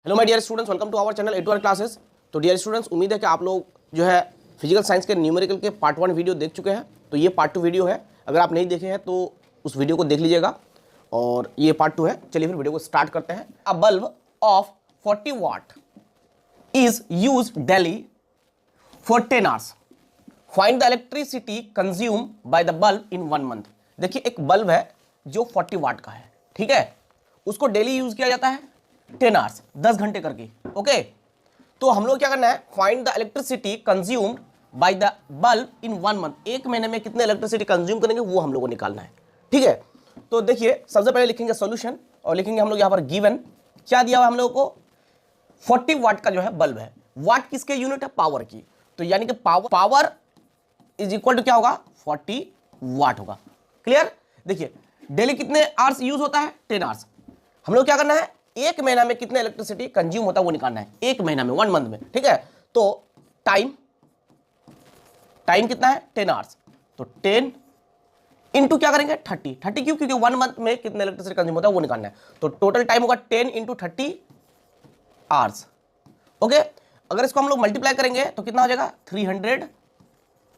Hello my dear students, welcome to our channel A2R classes. तो dear students, उम्मीद है कि आप लोग जो है फिजिकल साइंस के न्यूमेरिकल के पार्ट 1 वीडियो देख चुके हैं। तो ये पार्ट 2 वीडियो है, अगर आप नहीं देखे हैं तो उस वीडियो को देख लीजिएगा। और ये पार्ट 2 है। चलिए फिर वीडियो को स्टार्ट करते हैं। अ bulb of 40 what is use daily for 10 hours. Find the electricity consume by the bulb in 1 month. देखिए, एक बल्ब है जो 40 वाट का है, ठीक है, उसको डेली यूज किया जाता है 10 आवर्स, 10 घंटे करके। ओके, तो हम लोग क्या करना है, find the electricity consumed by the bulb in 1 month. एक महीने में कितने इलेक्ट्रिसिटी कंज्यूम करेंगे वो हम लोग को निकालना है, ठीक है। तो देखिए, सबसे पहले लिखेंगे सॉल्यूशन और लिखेंगे हम लोग यहाँ पर गिवन क्या दिया हुआ हम लोग को, 40 वाट का जो है बल्ब है। वाट किसके यूनिट है? पावर की। तो यानी कि पावर इज इक्वल टू क्या होगा? 40 वाट होगा। क्लियर? देखिए, डेली कितने आवर्स यूज होता है? 10 आवर्स। हम लोग क्या करना है, एक महीना में कितने इलेक्ट्रिसिटी कंज्यूम होता है वो निकालना है, एक महीना में, 1 मंथ में, ठीक है। तो टाइम कितना है? 10 आवर्स। तो 10 इंटू क्या करेंगे? 30 क्यों? क्योंकि 1 मंथ में कितने इलेक्ट्रिसिटी कंज्यूम होता है वो निकालना है। तो टोटल टाइम होगा 10 इंटू 30 आवर्स। ओके, अगर इसको हम लोग मल्टीप्लाई करेंगे तो कितना हो जाएगा? 300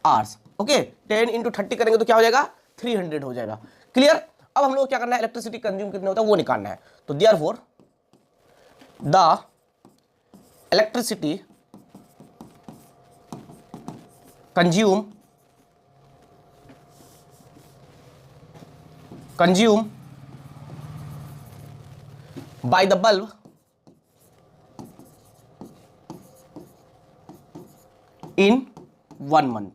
आवर्स। ओके, 10 इंटू 30 करेंगे तो क्या हो जाएगा? 300 हो जाएगा। क्लियर? अब हम लोग क्या करना है, इलेक्ट्रिसिटी कंज्यूम कितने होता है वो निकालना है। तो therefore the electricity consume by the bulb in 1 month.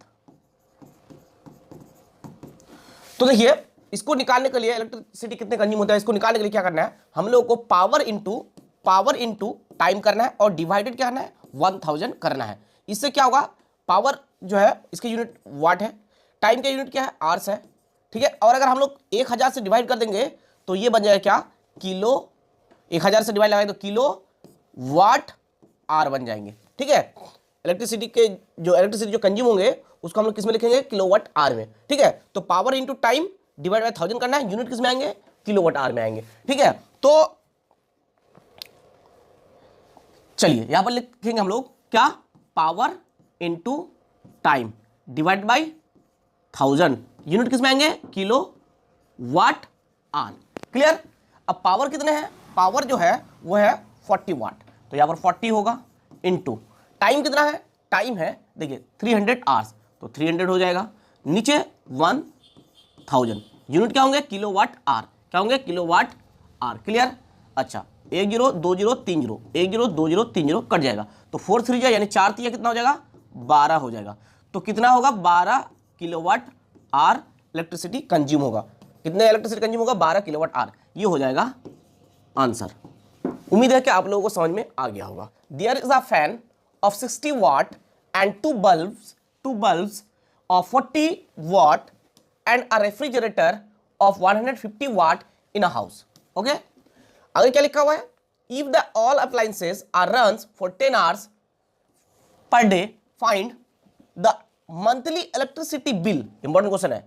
तो देखिए, इसको निकालने के लिए इलेक्ट्रिसिटी कितने कंज्यूम होता है, इसको निकालने के लिए क्या करना है, हम लोग को पावर इनटू टाइम करना है और डिवाइडेड क्या करना है? 1000 करना है। इससे क्या होगा, पावर जो है इसके यूनिट वाट है, टाइम का यूनिट क्या है? आवर्स है, ठीक है। और अगर हम लोग 1000 से डिवाइड कर देंगे तो ये बन जाएगा क्या? किलो। 1000 से डिवाइड लगाएंगे तो किलो वाट आर बन जाएंगे, ठीक है। इलेक्ट्रिसिटी जो कंज्यूम होंगे उसको हम लोग किस में लिखेंगे? किलोवाट आर में, ठीक है। तो power into time divide by 1000 करना है, यूनिट किस में आएंगे? किलोवाट आर में आएंगे, ठीक है। तो चलिए यहां पर लिखेंगे हम लोग क्या? Power into time divide by 1000, unit किस में आएंगे? Kilowatt hour. क्लियर? अब पावर कितने हैं? पावर जो है वो है 40 वाट, तो यहां पर 40 होगा इंटू टाइम कितना है? टाइम है देखिए 300 आवर्स, तो 300 हो जाएगा, नीचे 1000, यूनिट क्या होंगे? Kilowatt hour. क्या होंगे? Kilowatt hour. क्लियर? अच्छा, 1 0 2 0 3 0, 1 0 2 0 3 0 कट जाएगा, तो 4 3 यानी 4 3 कितना हो जाएगा? 12 हो जाएगा। तो कितना होगा? 12 किलोवाट आर इलेक्ट्रिसिटी कंज्यूम होगा। कितने इलेक्ट्रिसिटी कंज्यूम होगा? 12 किलोवाट आर। ये हो जाएगा आंसर। उम्मीद है कि आप लोगों को समझ में आ गया होगा। There is a fan of 60 watt and two bulbs of 40 watt and a refrigerator of 150 watt in a house. Okay? आगे क्या लिखा हुआ है? If the all appliances are runs for 10 hours per day, find the monthly electricity bill. Important question है.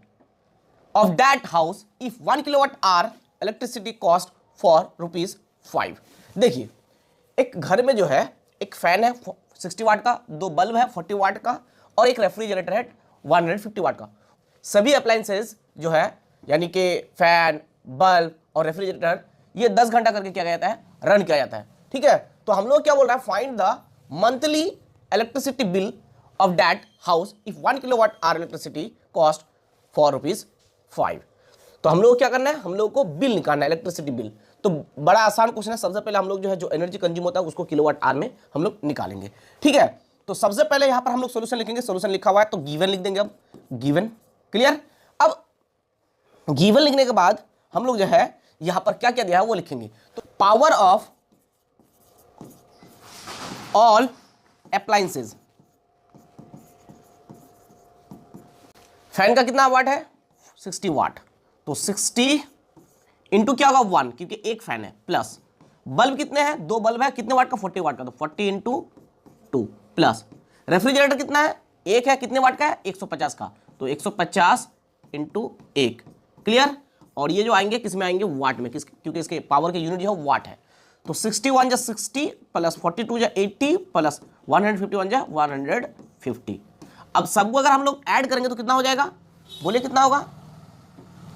Of that house if 1 kilowatt hour electricity cost for ₹5. देखिए, एक घर में जो है एक फैन है 60 वाट का, 2 बल्ब है 40 वाट का और एक रेफ्रिजरेटर है 150 वाट का। सभी अप्लायंसेज जो है यानी कि फैन, बल्ब और रेफ्रिजरेटर, ये 10 घंटा करके क्या जाता है? रन किया जाता है, ठीक है। तो हम लोग क्या बोल रहा है, find the monthly electricity bill of that house if 1 kilowatt hour electricity cost for ₹5। तो हम लोग क्या करना है, हम लोग को बिल निकालना है, इलेक्ट्रिसिटी बिल। तो बड़ा आसान क्वेश्चन है। सबसे पहले हम लोग जो है जो एनर्जी कंज्यूम होता है उसको किलोवाट आवर में हम लोग निकालेंगे, ठीक है। तो सबसे पहले यहां पर हम लोग सॉल्यूशन लिखेंगे। सॉल्यूशन लिखा हुआ है तो गिवन लिख देंगे। अब गिवन, क्लियर। अब गिवन लिखने के बाद हम लोग जो है यहां पर क्या क्या दिया है वो लिखेंगे। तो power of all appliances, fan का कितना वाट है? 60 वाट, तो 60 इंटू क्या होगा? 1, क्योंकि एक फैन है, प्लस बल्ब कितने हैं? 2 बल्ब है, कितने वाट का? 40 वाट का, तो 40 इंटू 2 प्लस रेफ्रिजरेटर कितना है? एक है, कितने वाट का है? 150 का, तो 150 इंटू 1। क्लियर? और ये जो आएंगे किस में आएंगे? वाट में, क्योंकि इसके पावर के यूनिट जो है वाट है। तो 61 जा 60 प्लस 42 जा 80 प्लस 151 जा 150। अब सबको अगर हम लोग ऐड करेंगे तो कितना हो जाएगा, बोलिए कितना होगा,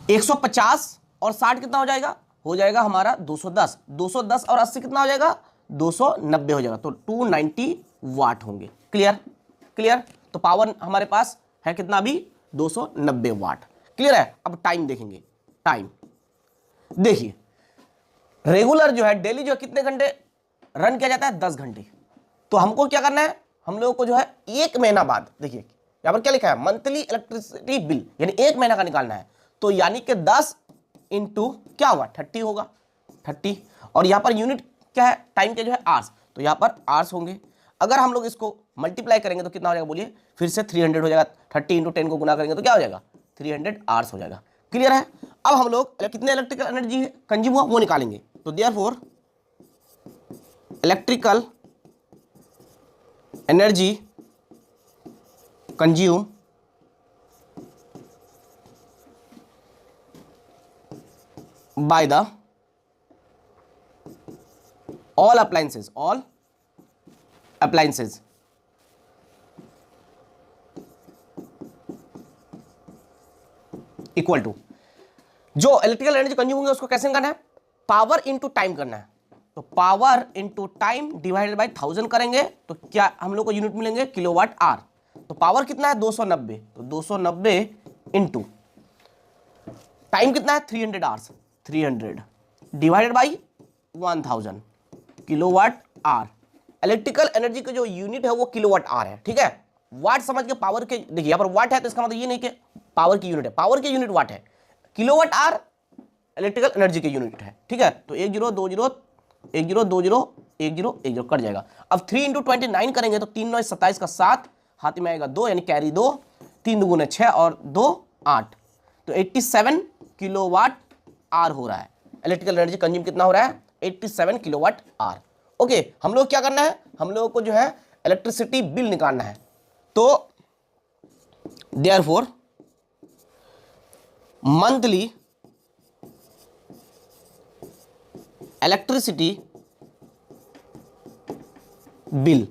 150 और 60 कितना हो जाएगा, हो जाएगा हमारा 210, 210 और 80 कितना हो जाएगा, 290 हो जाएगा, तो 290 वाट होंगे। Clear, clear. तो पावर हमारे पास है कितना अभी, 290 वाट। क्लियर है। अब टाइम देखेंगे, टाइम देखिए, रेगुलर जो है डेली जो है कितने घंटे रन किया जाता है, 10 घंटे। तो हमको क्या करना है, हम लोगों को जो है 1 महीना बाद, देखिए यहां पर क्या लिखा है, मंथली इलेक्ट्रिसिटी बिल, यानी 1 महीना का निकालना है। तो यानी कि 10 इंटू क्या हुआ, 30 होगा, 30। और यहां पर यूनिट क्या है, टाइम के जो है आवर्स, तो यहां पर आवर्स होंगे। अगर हम लोग इसको मल्टीप्लाई करेंगे तो कितना हो जाएगा, बोलिए फिर से 300 हो जाएगा, 30 इंटू 10 को गुना करेंगे तो क्या हो जाएगा, 300 आवर्स हो जाएगा। क्लियर है। अब हम लोग कितने इलेक्ट्रिकल एनर्जी कंज्यूम हुआ वो निकालेंगे। तो therefore electrical energy consume by the all appliances equal to, जो इलेक्ट्रिकल एनर्जी कंज्यूम होंगे उसको कैसे करना है, पावर इनटू टाइम करना है। तो power into time divided by 1000 करेंगे तो क्या हम लोग को यूनिट मिलेंगे, किलोवाट आवर। तो पावर कितना है 290, तो 290 इंटू टाइम कितना है 300 hours, 300 divided by 1000 kilowatt hour. Electrical energy का जो यूनिट है वो किलोवाट आवर है। ठीक है, वाट समझ के पावर के, देखिए यहाँ पर वाट है तो इसका मतलब ये नहीं कि पावर की यूनिट है, पावर की यूनिट वाट है, किलोवाट आवर इलेक्ट्रिकल एनर्जी की यूनिट है। ठीक है, तो 1020 1020 1010 कट जाएगा। अब 3 इंटू 29 करेंगे तो 3 9 27 का 7 हाथ में आएगा 2, यानी कैरी 2, 3 2 6 और 2 8, तो 87 किलोवाट आवर हो रहा है। इलेक्ट्रिकल एनर्जी कंज्यूम कितना हो रहा है, 87 किलोवाट आवर। ओके, हम लोग क्या करना है, हम लोगों को जो है इलेक्ट्रिसिटी बिल निकालना है। तो therefore monthly electricity bill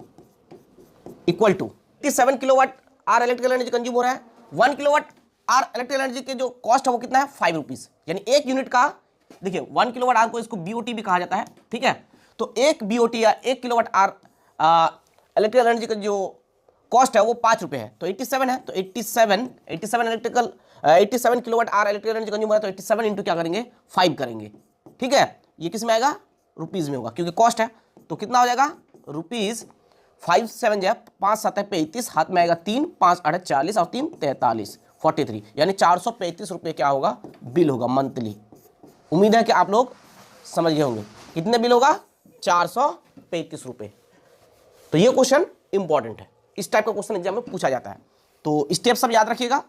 equal to 87 kilowatt hour electrical energy consume हो रहा है। 1 किलोवाट आवर इलेक्ट्रिकल एनर्जी के जो कॉस्ट है वो कितना है, 5 रुपीज, यानी एक यूनिट का, देखिए 1 किलोवाट आवर को इसको बीओटी भी कहा जाता है। ठीक है, तो एक बीओटी या 1 किलोवाट आवर इलेक्ट्रिकल एनर्जी का जो कॉस्ट है वो 5 रुपए है, तो 87 है, तो 87 kilowatt hour electrical energy consume हो रहा है, तो 87 इंटू क्या करेंगे, 5 करेंगे। ठीक है, ये किस में आएगा, रुपीज में होगा क्योंकि कॉस्ट है। तो कितना हो जाएगा, रुपीज 5 7 जो 5 7 35, हाथ में आएगा 3 5 8 40 और 3 43 43, यानी 435 रुपये क्या होगा, बिल होगा मंथली। उम्मीद है कि आप लोग समझ गए होंगे कितने बिल होगा, 435 रुपये। तो ये क्वेश्चन इंपॉर्टेंट है, इस टाइप का क्वेश्चन एग्जाम में पूछा जाता है। तो स्टेप सब याद रखिएगा,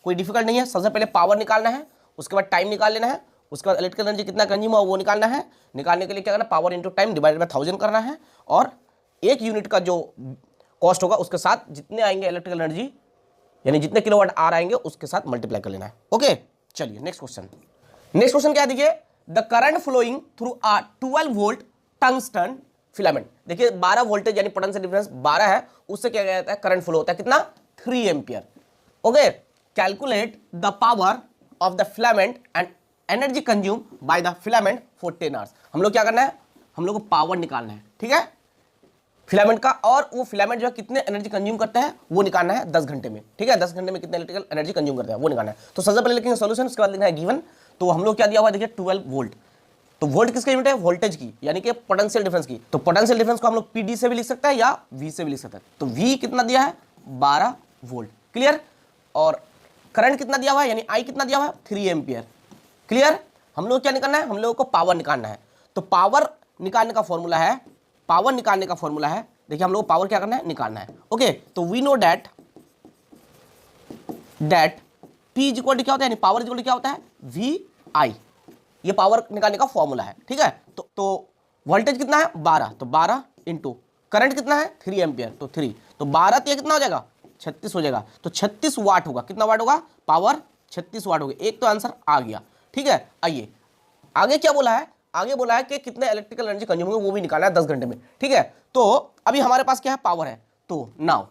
कोई डिफिकल्ट नहीं है। सबसे पहले पावर निकालना है, उसके बाद टाइम निकाल लेना है, उसके बाद इलेक्ट्रिकल एनर्जी कितना कंज्यूम हुआ वो निकालना है। निकालने के लिए क्या करना, power into time divided by 1000 करना है, और एक यूनिट का जो कॉस्ट होगा उसके साथ जितने आएंगे इलेक्ट्रिकल एनर्जी, यानी जितने किलोवाट आवर आएंगे उसके साथ मल्टीप्लाई कर लेना है। ओके, चलिए नेक्स्ट क्वेश्चन। नेक्स्ट क्वेश्चन क्या है, देखिए, the current flowing through a 12 volt tungsten filament. देखिए 12 वोल्टेज यानी पोटेंशियल डिफरेंस 12 है, उससे क्या जाता है, करंट फ्लो होता है कितना, 3 ampere. Okay, calculate the power of the filament and energy consume by the filament for 10 hours. हम लोग क्या करना है, हम लोग को पावर निकालना है। ठीक है, फिलामेंट का, और वो फिलामेंट जो है कितने एनर्जी कंज्यूम करता है वो निकालना है 10 घंटे में। ठीक है, 10 घंटे में कितने इलेक्ट्रिकल एनर्जी कंज्यूम करता है वो निकालना है। तो सबसे पहले लिखेंगे सॉल्यूशन, उसके बाद लिखना है गिवन। तो हम लोग क्या दिया हुआ है, देखिए 12 वोल्ट, तो वोल्ट किसका यूनिट है, वोल्टेज की, यानी कि पोटेंशियल डिफरेंस की। तो पोटेंशियल डिफरेंस को हम लोग पीडी से भी लिख सकते हैं या वी से भी लिख सकते हैं। तो वी कितना दिया है, 12 वोल्ट। क्लियर, और करंट कितना दिया हुआ है, यानी आई कितना दिया हुआ है, 3 एम्पियर। क्लियर, हम लोग क्या निकालना है, हम लोगों को पावर निकालना है। तो पावर निकालने का फॉर्मूला है, पावर निकालने का फॉर्मूला है, देखिए हम लोग को पावर क्या करना है, निकालना है। ओके, तो we know that P is equal to क्या होता है, यानी पावर इज इक्वल टू क्या होता है, वी आई। ये पावर निकालने का फॉर्मूला है। ठीक है, तो वोल्टेज कितना है 12, तो 12 इंटू करंट कितना है 3 एम्पियर, तो 3, तो 12 तो कितना हो जाएगा, 36 हो जाएगा। तो 36 वाट होगा, कितना वाट होगा, पावर 36 वाट होगी। एक तो आंसर आ गया। ठीक है, आइए आगे क्या बोला है, आगे बोला है कि कितने इलेक्ट्रिकल एनर्जी कंज्यूम होंगे वो भी निकालना है 10 घंटे में, ठीक है। तो अभी हमारे पास क्या है, पावर है, तो नाउ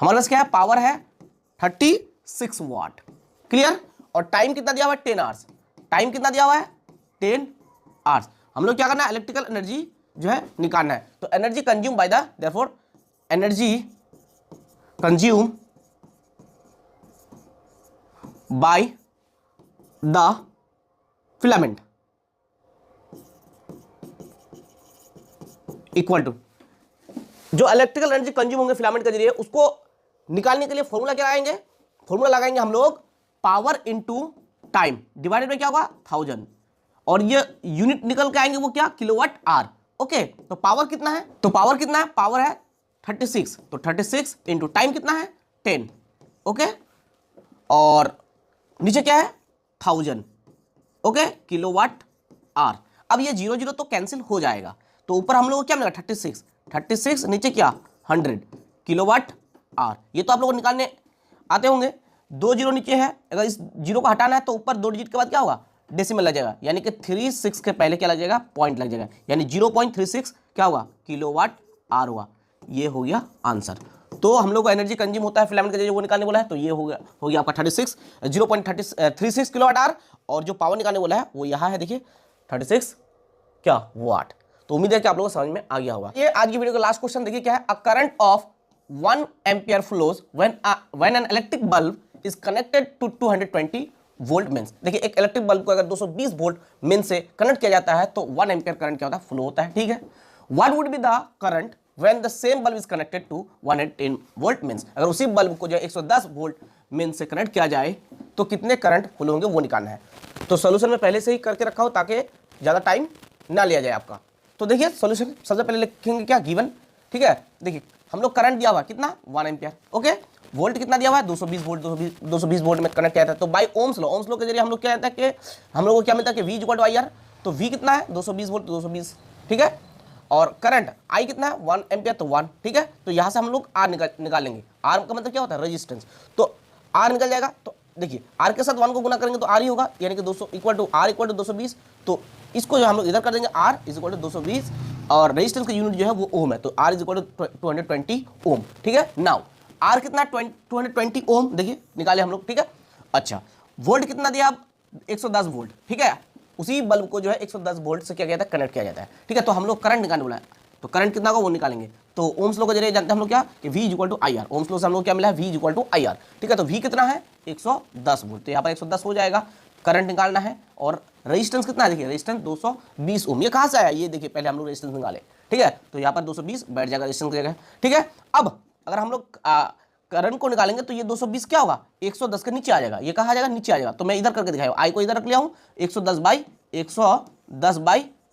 हमारे पास क्या है, पावर है 36 वाट, क्लियर। और टाइम कितना दिया हुआ है, 10 आवर्स, टाइम कितना दिया हुआ है, 10 आवर्स। हम लोग क्या करना है, इलेक्ट्रिकल एनर्जी जो है निकालना है। तो energy consume by the, therefore energy consume by the filament equal to, जो इलेक्ट्रिकल एनर्जी कंज्यूम होंगे फिलामेंट के जरिए, उसको निकालने के लिए फॉर्मूला क्या लगाएंगे, फॉर्मूला लगाएंगे हम लोग power into time divided by क्या होगा 1000, और ये यूनिट निकल के आएंगे वो क्या, किलोवाट आवर। ओके, तो पावर कितना है, तो पावर कितना है, पावर है 36, तो 36 इंटू टाइम कितना है 10, ओके, और नीचे क्या है 1000, ओके, किलोवाट आवर। अब ये 0 0 तो कैंसिल हो जाएगा, तो ऊपर हम लोग को क्या मिलेगा 36, नीचे क्या 100 किलोवाट आवर। ये तो आप लोग निकालने आते होंगे, 2 0 नीचे है, अगर इस 0 को हटाना है तो ऊपर 2 डिजिट के बाद क्या होगा, डेसिमल लग जाएगा, यानी कि 36 के पहले क्या लग जाएगा, पॉइंट लग जाएगा, यानी 0.36 क्या होगा, किलोवाट आवर हुआ। ये हो गया आंसर। तो हम लोग को एनर्जी कंज्यूम होता है फिलामेंट के जरिए वो निकालने बोला है, तो ये हो गया आपका 0.36 किलोवाट आवर, और जो पावर निकालने बोला है वो यहाँ है, देखिए 36 क्या वाट। तो उम्मीद है कि आप लोगों को समझ में आ गया होगा। ये आज की वीडियो का लास्ट क्वेश्चन देखिए क्या है, a current of 1 ampere flows when an electric bulb is connected to 220 volt mains. देखिए एक इलेक्ट्रिक बल्ब को अगर 220 वोल्ट मीन से कनेक्ट किया जाता है तो 1 एम्पियर करंट क्या होता है, फ्लो होता है, ठीक है। What would be the current when the same bulb is connected to 110 volt mains, अगर उसी बल्ब को जो 110 वोल्ट मीन से कनेक्ट किया जाए तो कितने करंट फ्लो होंगे वो निकालना है। तो सोल्यूशन में पहले से ही करके रखा हो ताकि ज़्यादा टाइम ना लिया जाए आपका। तो देखिए सोल्यूशन सबसे पहले लिखेंगे क्या, गिवन, ठीक है। देखिए हम लोग करंट दिया हुआ कितना 1 एम्पियर, ओके, वोल्ट कितना दिया हुआ है 220 वोल्ट, 220 वोल्ट में कनेक्ट किया था। तो बाय ओम्स लॉ के जरिए हम लोग क्या कहता है कि हम लोग को क्या मिलता है कि V इक्वल टू IR। तो V कितना है 220 वोल्ट, 220, ठीक है, और करंट I कितना है 1 एम्पियर, तो 1, ठीक है। तो यहाँ से हम लोग R निकालेंगे, R का मतलब क्या होता है रेजिस्टेंस, तो R निकल जाएगा। तो देखिए R के साथ 1 को गुना करेंगे तो R ही होगा, यानी कि 200 equal to R equal to 220। तो इसको जो हम लोग इधर कर देंगे R इज इक्वल टू 220, और रेजिस्टेंस का यूनिट जो है वो ओम है, तो R इज इक्वल टू 220 ओम, ठीक है। नाउ R कितना 220 ओम, देखिए निकाले हम लोग, ठीक है। अच्छा, वोल्ट कितना दिया आप 110 वोल्ट, ठीक है, उसी बल्ब को जो है 110 वोल्ट से क्या किया जाता है, कनेक्ट किया जाता है, ठीक है। तो हम लोग करंट निकालने बोला है, तो करंट कितना होगा वो निकालेंगे। तो ओम्स लॉ के जरिए जानते हैं हम लोग क्या कि V equal to IR, Ohm's law से हम लोग क्या मिला है V इक्वल टू IR, ठीक है। तो V कितना है 110 वोल्ट, तो यहाँ पर 110 हो जाएगा, करंट निकालना है। और रेजिस्टेंस कितना है, देखिए रेजिस्टेंस 220 ओम, ये कहाँ से आया, ये देखिए पहले हम लोग रेजिस्टेंस निकाले, ठीक है। तो यहाँ पर 220 बैठ जाएगा रेजिस्टेंस की जगह, ठीक है। अब अगर हम लोग करंट को निकालेंगे तो ये 220 क्या होगा 110 के नीचे आ जाएगा, ये कहाँ आ जाएगा नीचे आ जाएगा। तो मैं इधर करके दिखाया, I को इधर रख लिया हूँ, 110 बाई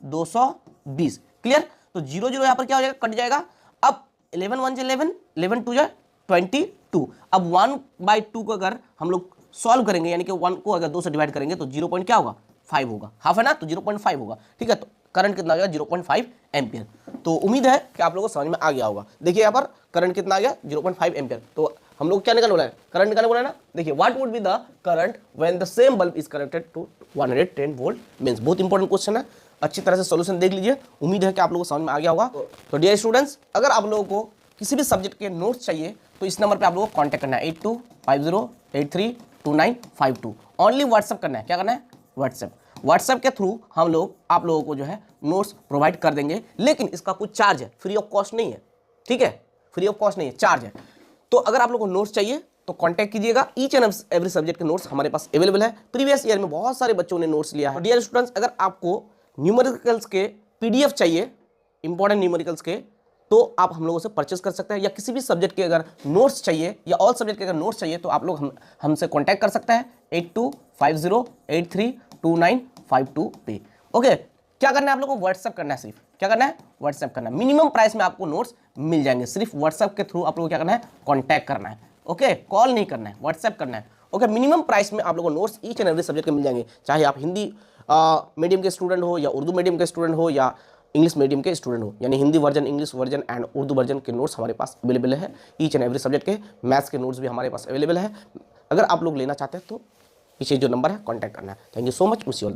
220, क्लियर। तो 0 0 यहाँ पर क्या हो जाएगा, कट जाएगा। अब 11 1 11, 11 2 22। अब 1/2 को अगर हम लोग सॉल्व करेंगे, यानी कि 1 को अगर 2 से डिवाइड करेंगे तो 0 क्या होगा 5 होगा, हाफ है ना, तो 0.5 होगा, ठीक है। तो करंट कितना आ गया 0.5 एम्पियर। तो उम्मीद है कि आप लोगों को समझ में आ गया होगा। देखिए यहाँ पर करंट कितना आ गया 0.5 एम्पियर। तो हम लोग क्या निकालने बोला है, करंट निकालने बोला है ना। देखिए what would be the current when the same bulb is connected to 110 volt mains. बहुत इंपॉर्टेंट क्वेश्चन है, अच्छी तरह से सॉल्यूशन देख लीजिए। उम्मीद है कि आप लोगों को समझ में आ गया होगा। तो डियर स्टूडेंट्स, अगर आप लोगों को किसी भी सब्जेक्ट के नोट्स चाहिए तो इस नंबर पर आप लोगों को कॉन्टैक्ट करना है 8250832952। ओनली व्हाट्सएप करना है, क्या करना है व्हाट्सएप के थ्रू हम लोग आप लोगों को जो है नोट्स प्रोवाइड कर देंगे। लेकिन इसका कुछ चार्ज है, फ्री ऑफ कॉस्ट नहीं है, ठीक है, फ्री ऑफ कॉस्ट नहीं है, चार्ज है। तो अगर आप लोगों को नोट्स चाहिए तो कांटेक्ट कीजिएगा। ईच एंड एवरी सब्जेक्ट के नोट्स हमारे पास अवेलेबल है। प्रीवियस ईयर में बहुत सारे बच्चों ने नोट्स लिया है। डियर स्टूडेंट्स, अगर आपको न्यूमेरिकल्स के पीडीएफ चाहिए, इंपॉर्टेंट न्यूमेरिकल्स के, तो आप हम लोगों से परचेस कर सकते हैं। या किसी भी सब्जेक्ट के अगर नोट्स चाहिए या ऑल सब्जेक्ट के अगर नोट्स चाहिए तो आप लोग हमसे कांटेक्ट कर सकते हैं 8250832952 पे। ओके, क्या करना है आप लोगों को व्हाट्सएप करना है, सिर्फ क्या करना है व्हाट्सएप करना है। मिनिमम प्राइस में आपको नोट्स मिल जाएंगे। सिर्फ व्हाट्सएप के थ्रू आप लोगों को क्या करना है कांटेक्ट करना है। ओके, कॉल नहीं करना है, व्हाट्सएप करना है। ओके, मिनिमम प्राइस में आप लोगों को notes each and every subject के मिल जाएंगे। चाहे आप हिंदी मीडियम के स्टूडेंट हो या उर्दू मीडियम के स्टूडेंट हो या इंग्लिश मीडियम के स्टूडेंट हो, यानी Hindi version, English version and Urdu version के नोट्स हमारे पास अवेलेबल है। ईच एंड एवरी सब्जेक्ट के मैथ्स के नोट्स भी हमारे पास अवेलेबल है। अगर आप लोग लेना चाहते हैं तो पीछे जो नंबर है कांटेक्ट करना है। Thank you so much, wish you all the